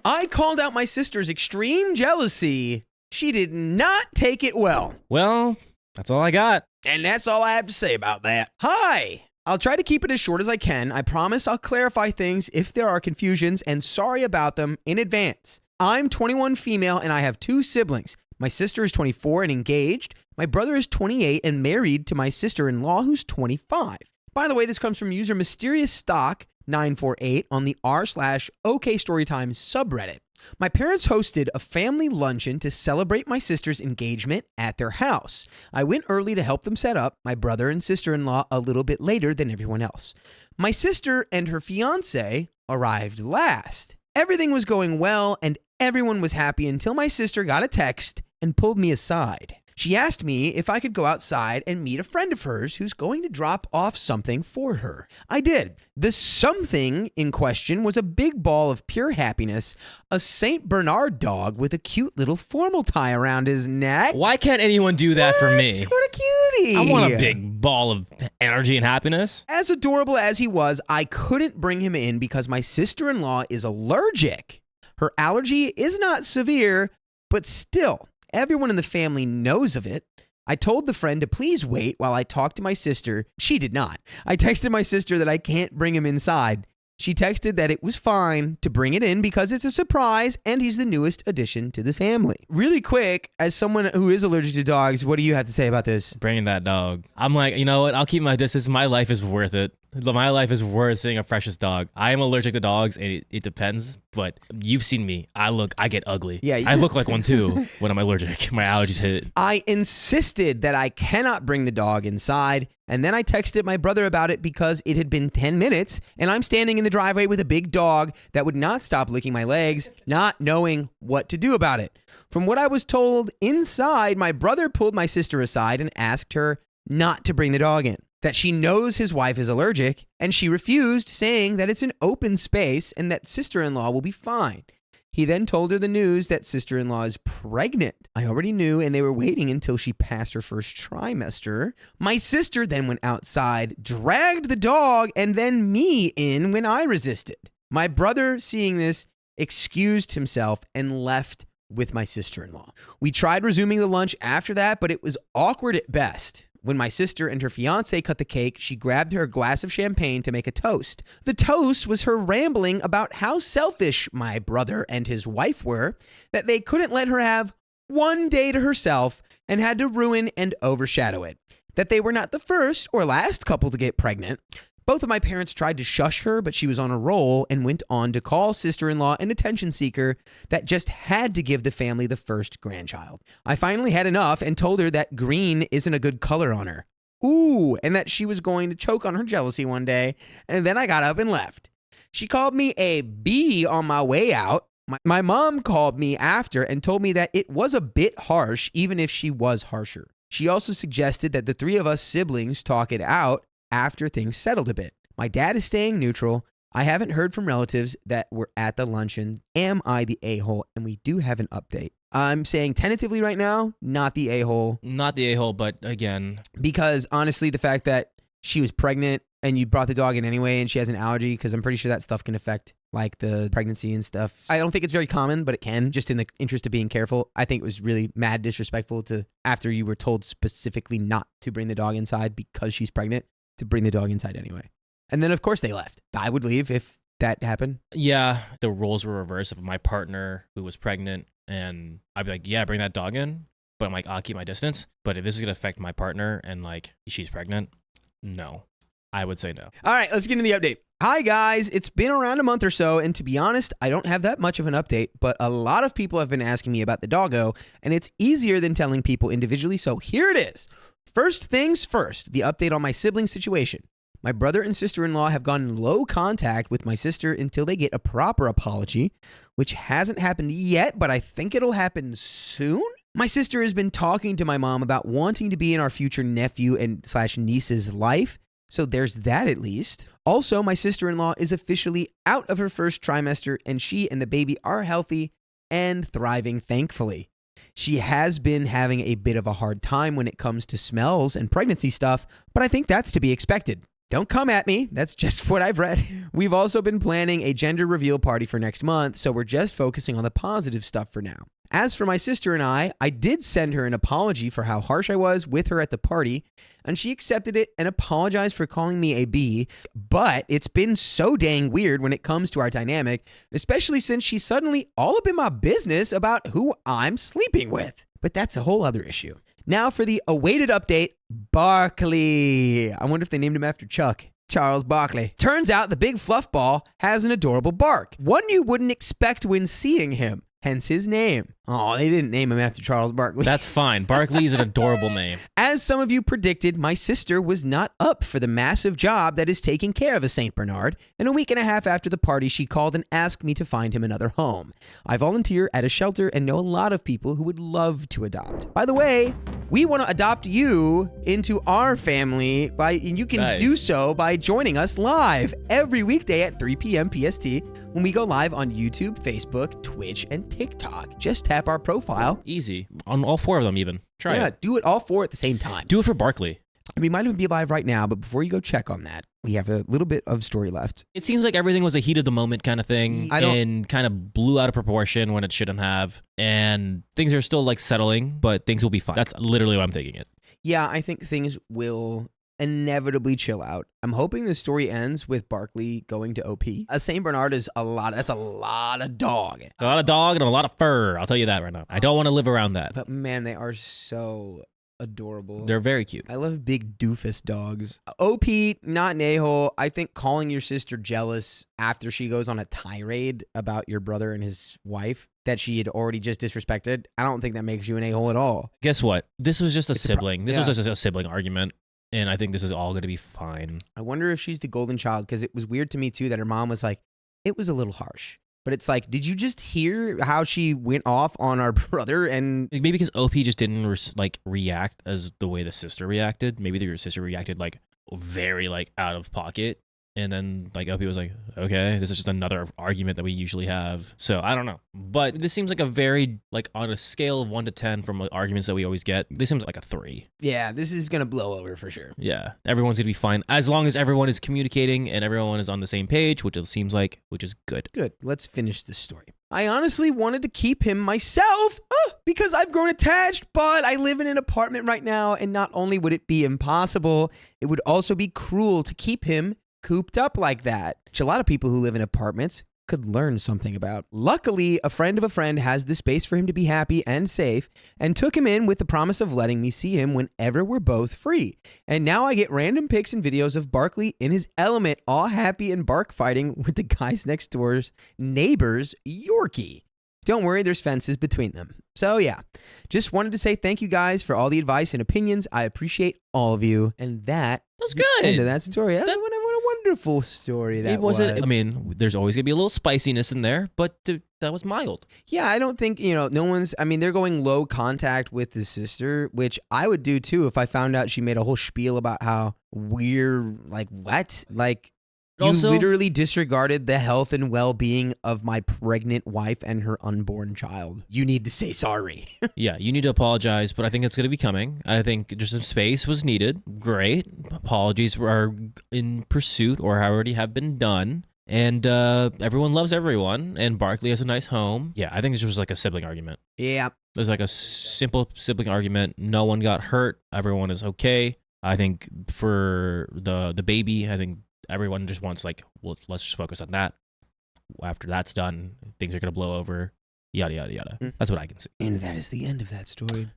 I called out my sister's extreme jealousy. She did not take it well. Well, that's all I got. And that's all I have to say about that. Hi. I'll try to keep it as short as I can. I promise I'll clarify things if there are confusions, and sorry about them in advance. I'm 21 female and I have 2 siblings. My sister is 24 and engaged. My brother is 28 and married to my sister-in-law who's 25. By the way, this comes from user Mysterious Stock 948 on the r/OK Storytime subreddit. My parents hosted a family luncheon to celebrate my sister's engagement at their house. I went early to help them set up, my brother and sister-in-law a little bit later than everyone else. My sister and her fiancé arrived last. Everything was going well and everyone was happy until my sister got a text and pulled me aside. She asked me if I could go outside and meet a friend of hers who's going to drop off something for her. I did. The something in question was a big ball of pure happiness, a St. Bernard dog with a cute little formal tie around his neck. Why can't anyone do that for me? What a cutie. I want a big ball of energy and happiness. As adorable as he was, I couldn't bring him in because my sister-in-law is allergic. Her allergy is not severe, but still, everyone in the family knows of it. I told the friend to please wait while I talked to my sister. She did not. I texted my sister that I can't bring him inside. She texted that it was fine to bring it in because it's a surprise and he's the newest addition to the family. Really quick, as someone who is allergic to dogs, what do you have to say about this? Bringing that dog. I'm like, you know what? I'll keep my distance. My life is worth it. My life is worth seeing a precious dog. I am allergic to dogs, and it depends, but you've seen me. I get ugly. Yeah, I look like one too when I'm allergic. My allergies hit. I insisted that I cannot bring the dog inside, and then I texted my brother about it because it had been 10 minutes, and I'm standing in the driveway with a big dog that would not stop licking my legs, not knowing what to do about it. From what I was told inside, my brother pulled my sister aside and asked her not to bring the dog in, that she knows his wife is allergic, and she refused, saying that it's an open space and that sister-in-law will be fine. He then told her the news that sister-in-law is pregnant. I already knew, and they were waiting until she passed her first trimester. My sister then went outside, dragged the dog, and then me in when I resisted. My brother, seeing this, excused himself and left with my sister-in-law. We tried resuming the lunch after that, but it was awkward at best. When my sister and her fiancé cut the cake, she grabbed her glass of champagne to make a toast. The toast was her rambling about how selfish my brother and his wife were, that they couldn't let her have one day to herself and had to ruin and overshadow it, that they were not the first or last couple to get pregnant. Both of my parents tried to shush her, but she was on a roll and went on to call sister-in-law an attention seeker that just had to give the family the first grandchild. I finally had enough and told her that green isn't a good color on her. Ooh, and that she was going to choke on her jealousy one day, and then I got up and left. She called me a bee on my way out. My mom called me after and told me that it was a bit harsh, even if she was harsher. She also suggested that the 3 of us siblings talk it out after things settled a bit. My dad is staying neutral. I haven't heard from relatives that were at the luncheon. Am I the a-hole? And we do have an update. I'm saying tentatively right now, not the a-hole. Not the a-hole, but again. Because honestly, the fact that she was pregnant and you brought the dog in anyway and she has an allergy, because I'm pretty sure that stuff can affect like the pregnancy and stuff. I don't think it's very common, but it can, just in the interest of being careful. I think it was really mad disrespectful to, after you were told specifically not to bring the dog inside because she's pregnant, to bring the dog inside anyway. And then, of course, they left. I would leave if that happened. Yeah, the roles were reversed of my partner who was pregnant, and I'd be like, yeah, bring that dog in. But I'm like, I'll keep my distance. But if this is going to affect my partner and, like, she's pregnant, no. I would say no. All right, let's get into the update. Hi, guys. It's been around a month or so, and to be honest, I don't have that much of an update, but a lot of people have been asking me about the doggo, and it's easier than telling people individually, so here it is. First things first, the update on my sibling situation. My brother and sister-in-law have gone in low contact with my sister until they get a proper apology, which hasn't happened yet, but I think it'll happen soon. My sister has been talking to my mom about wanting to be in our future nephew and / niece's life, so there's that at least. Also, my sister-in-law is officially out of her first trimester, and she and the baby are healthy and thriving, thankfully. She has been having a bit of a hard time when it comes to smells and pregnancy stuff, but I think that's to be expected. Don't come at me. That's just what I've read. We've also been planning a gender reveal party for next month, so we're just focusing on the positive stuff for now. As for my sister and I did send her an apology for how harsh I was with her at the party, and she accepted it and apologized for calling me a B, but it's been so dang weird when it comes to our dynamic, especially since she's suddenly all up in my business about who I'm sleeping with. But that's a whole other issue. Now for the awaited update, Barkley. I wonder if they named him after Chuck. Charles Barkley. Turns out the big fluff ball has an adorable bark, one you wouldn't expect when seeing him. Hence his name. Oh, they didn't name him after Charles Barkley. That's fine. Barkley is an adorable name. As some of you predicted, my sister was not up for the massive job that is taking care of a St. Bernard, and a week and a half after the party, she called and asked me to find him another home. I volunteer at a shelter and know a lot of people who would love to adopt. By the way, we want to adopt you into our family, and you can do so by joining us live every weekday at 3 p.m. PST when we go live on YouTube, Facebook, Twitch, and TikTok. Just tap our profile. Easy. On all 4 of them even. Try it. Do it all 4 at the same time. Do it for Barkley. We might even be live right now, but before you go check on that, we have a little bit of story left. It seems like everything was a heat of the moment kind of thing and kind of blew out of proportion when it shouldn't have. And things are still like settling, but things will be fine. That's literally what I'm taking it. Yeah, I think things will inevitably chill out. I'm hoping the story ends with Barkley going to OP. A St. Bernard is that's a lot of dog. It's a lot of dog and a lot of fur. I'll tell you that right now. I don't want to live around that. But man, they are so adorable. They're very cute. I love big doofus dogs. OP, not an a-hole. I think calling your sister jealous after she goes on a tirade about your brother and his wife that she had already just disrespected, I don't think that makes you an a-hole at all. Guess what? This was just a sibling. This was just a sibling argument. And I think this is all going to be fine. I wonder if she's the golden child, because it was weird to me, too, that her mom was like, it was a little harsh. But it's like, did you just hear how she went off on our brother? And maybe because OP just didn't react as the way the sister reacted. Maybe your sister reacted like very like out of pocket. And then like OP was like, okay, this is just another argument that we usually have. So I don't know. But this seems like a very, like on a scale of 1 to 10 from like, arguments that we always get, this seems like a 3. Yeah, this is going to blow over for sure. Yeah, everyone's going to be fine. As long as everyone is communicating and everyone is on the same page, which it seems like, which is good. Good. Let's finish this story. I honestly wanted to keep him myself because I've grown attached, but I live in an apartment right now. And not only would it be impossible, it would also be cruel to keep him cooped up like that, which a lot of people who live in apartments could learn something about. Luckily, a friend of a friend has the space for him to be happy and safe and took him in with the promise of letting me see him whenever we're both free. And now I get random pics and videos of Barkley in his element, all happy and bark fighting with the guys next door's neighbor's Yorkie. Don't worry, there's fences between them. So yeah, just wanted to say thank you guys for all the advice and opinions. I appreciate all of you. And that was good. End of that story. What a wonderful story that was. I mean, there's always going to be a little spiciness in there, but that was mild. Yeah, I don't think, no one's, they're going low contact with the sister, which I would do too if I found out she made a whole spiel about how we're like, what? Like, you literally disregarded the health and well-being of my pregnant wife and her unborn child. You need to say sorry. Yeah, you need to apologize, but I think it's going to be coming. I think just some space was needed. Great. Apologies are in pursuit or already have been done. And everyone loves everyone, and Barkley has a nice home. Yeah, I think this was like a sibling argument. Yeah. There's like a simple sibling argument. No one got hurt. Everyone is okay. I think for the baby, I think everyone just wants like, well, let's just focus on that. After that's done, things are going to blow over, yada, yada, yada. That's what I can see. And that is the end of that story.